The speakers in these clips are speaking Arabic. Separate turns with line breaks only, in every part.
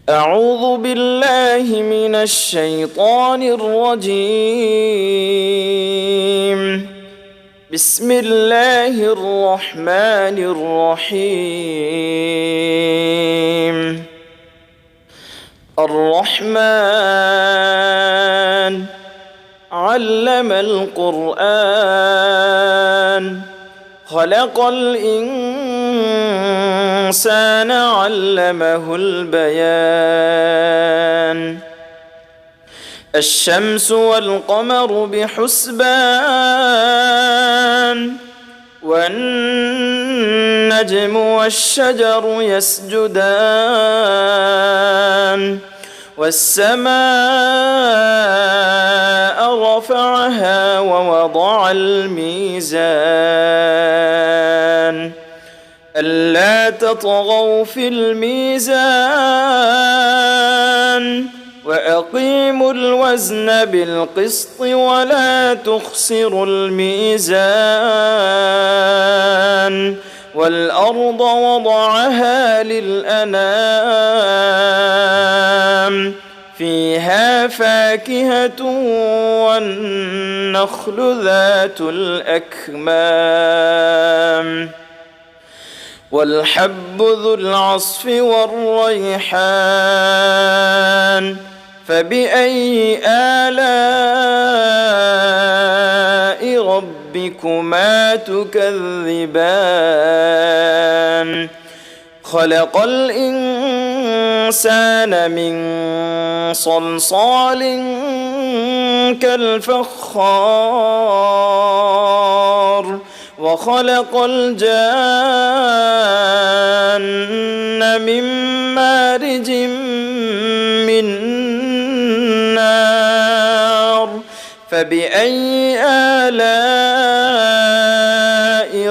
أعوذ بالله من الشيطان الرجيم. بسم الله الرحمن الرحيم. الرحمن علم القرآن خلق الإنسان علمه البيان. الشمس والقمر بحسبان والنجم والشجر يسجدان والسماء رفعها ووضع الميزان ألا تطغوا في الميزان وأقيموا الوزن بالقسط ولا تخسروا الميزان والأرض وضعها للأنام فيها فاكهة والنخل ذات الأكمام والحب ذو العصف والريحان فبأي آلاء ربكما تكذبان خلق الإنسان من صلصال كالفخار وخلق الجان من مارج من نار فبأي آلاء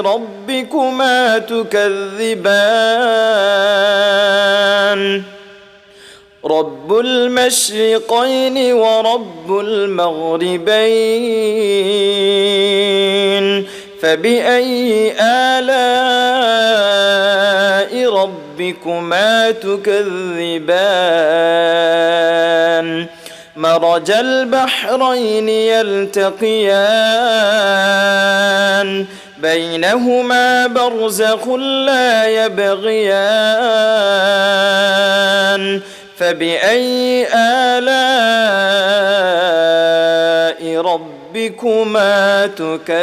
ربكما تكذبان رب المشرقين ورب المغربين فبأي آلاء ربكما تكذبان مرج البحرين يلتقيان بينهما برزخ لا يبغيان فبأي آلاء ربكما تكذبان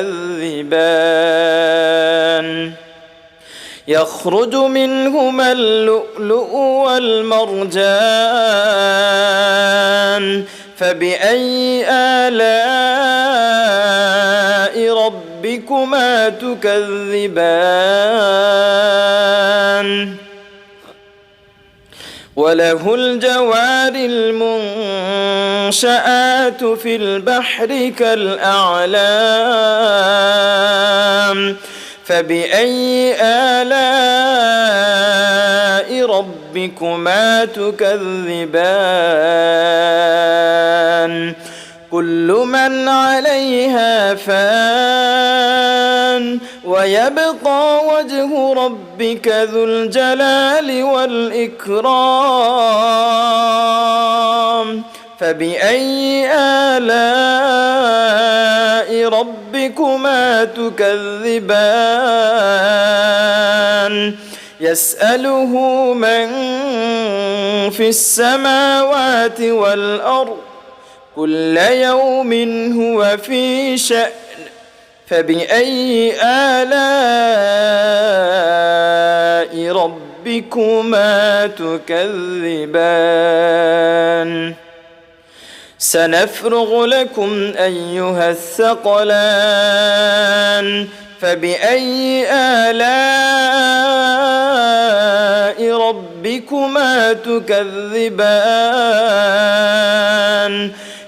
يخرج منهما اللؤلؤ والمرجان فبأي آلاء ربكما تكذبان وله الجوار المنشآت في البحر كالأعلام فبأي آلاء ربكما تكذبان كل من عليها فان ويبقى وجه ربك ذو الجلال والإكرام فبأي آلاء ربكما تكذبان يسأله من في السماوات والأرض كل يوم هو في شأن فبأي آلاء ربكما تكذبان سنفرغ لكم أيها الثقلان فبأي آلاء ربكما تكذبان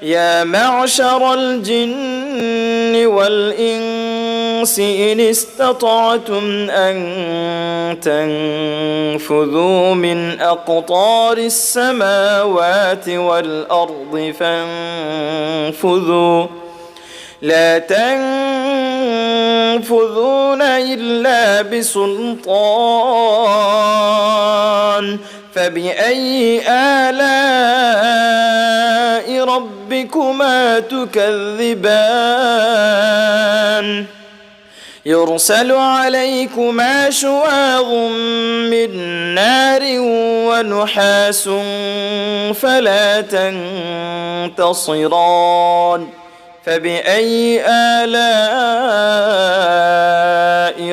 يا معشر الجن والإنس إن استطعتم أن تنفذوا من أقطار السماوات والأرض فانفذوا لا تنفذون إلا بسلطان فبأي آلاء ربكما تكذبان يرسل عليكما شواظ من نار ونحاس فلا تنتصران فبأي آلاء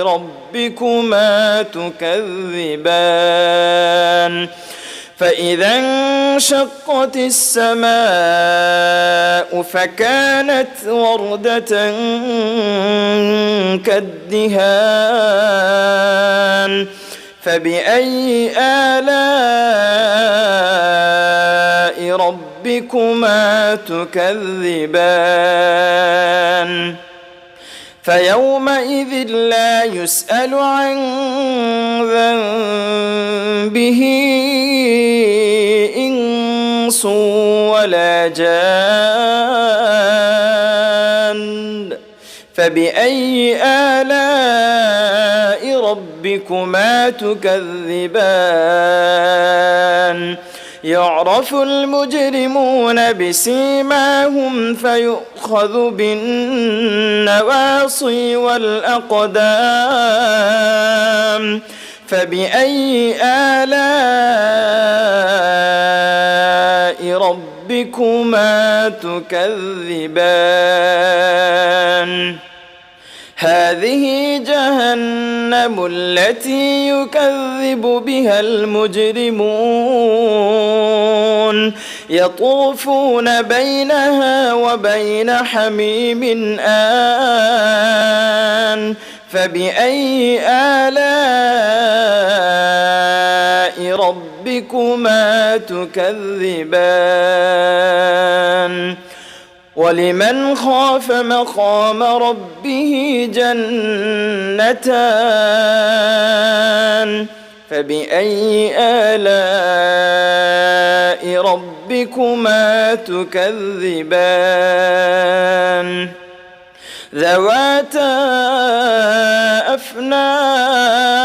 ربكما تكذبان فإذا انشقت السماء فكانت وردة كالدهان فبأي آلاء ربكما تكذبان فيومئذ لا يسأل عن ذنبه إنس ولا جان فبأي آلاء ربكما تكذبان يعرف المجرمون بسيماهم فيؤخذ بالنواصي والأقدام فبأي آلاء ربكما تكذبان هذه جهنم التي يكذب بها المجرمون يطوفون بينها وبين حميم آن فبأي آلاء ربكما تكذبان ولمن خاف مقام ربه جنتان فبأي آلاء ربكما تكذبان ذواتا أفنان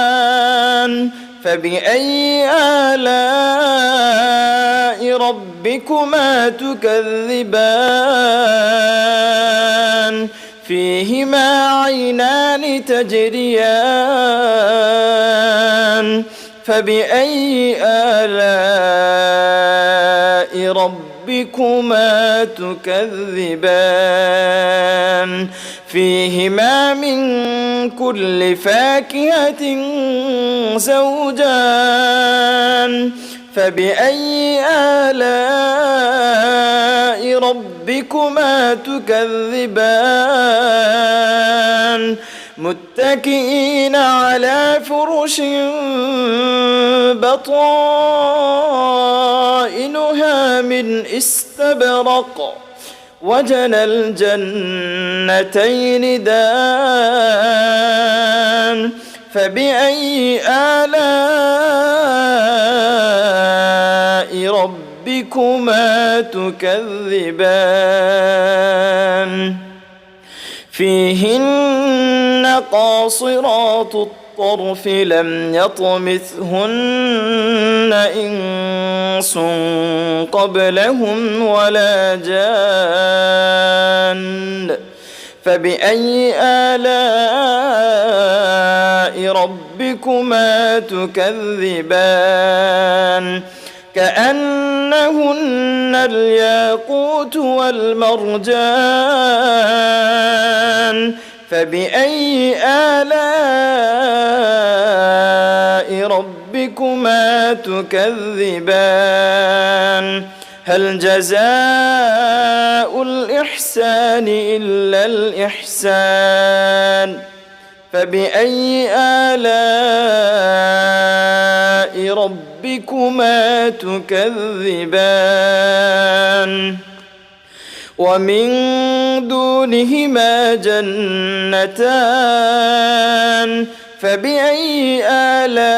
فبأي آلاء ربكما تكذبان فيهما عينان تجريان فبأي آلاء ربكما تكذبان فيهما من كل فاكهة زوجان فبأي آلاء ربكما تكذبان متكئين على فرش بطائنها من استبرق وجنى الجنتين دان فبأي آلاء ربكما تكذبان فيهن قاصرات الطرف لم يطمثهن إنس قبلهم ولا جان فبأي آلاء ربكما تكذبان كأنهن الياقوت والمرجان فبأي آلاء ربكما تكذبان هل جزاء الإحسان إلا الإحسان فبأي آلاء ربكما تكذبان ومن دونهما جنتان فبأي آلاء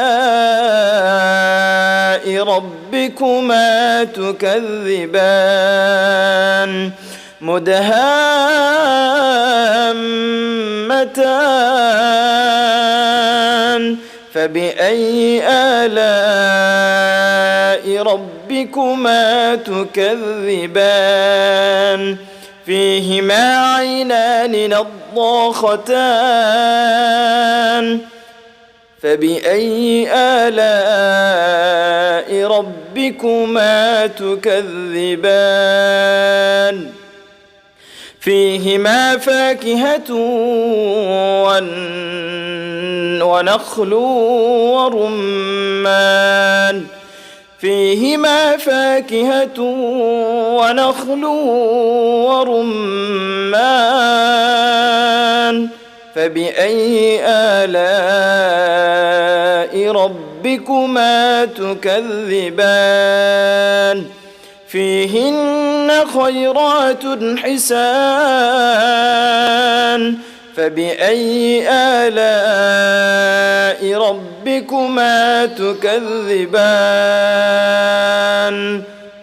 ربكما تكذبان مدهامتان فبأي آلاء ربكما تكذبان فيهما عينان نضاختان فبأي آلاء ربكما تكذبان فيهما فاكهة ونخل ورمان فيهما فاكهة ونخل ورمان فبأي آلاء ربكما تكذبان فيهن خيرات حسان فبأي آلاء ربكما تكذبان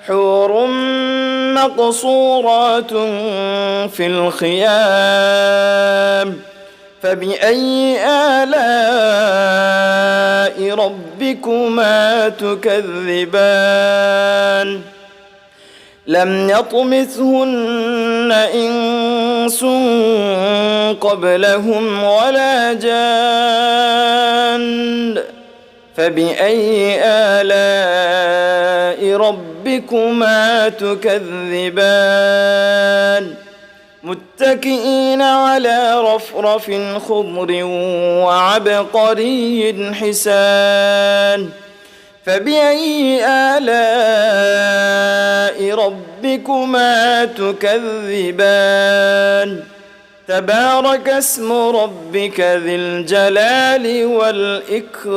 حور مقصورات في الخيام فبأي آلاء ربكما تكذبان لم يطمثهن إنس قبلهم ولا جان فبأي آلاء ربكما تكذبان متكئين على رفرف خضر وعبقري حسان فبأي آلاء ربكما تكذبان تبارك اسم ربك ذي الجلال والإكرام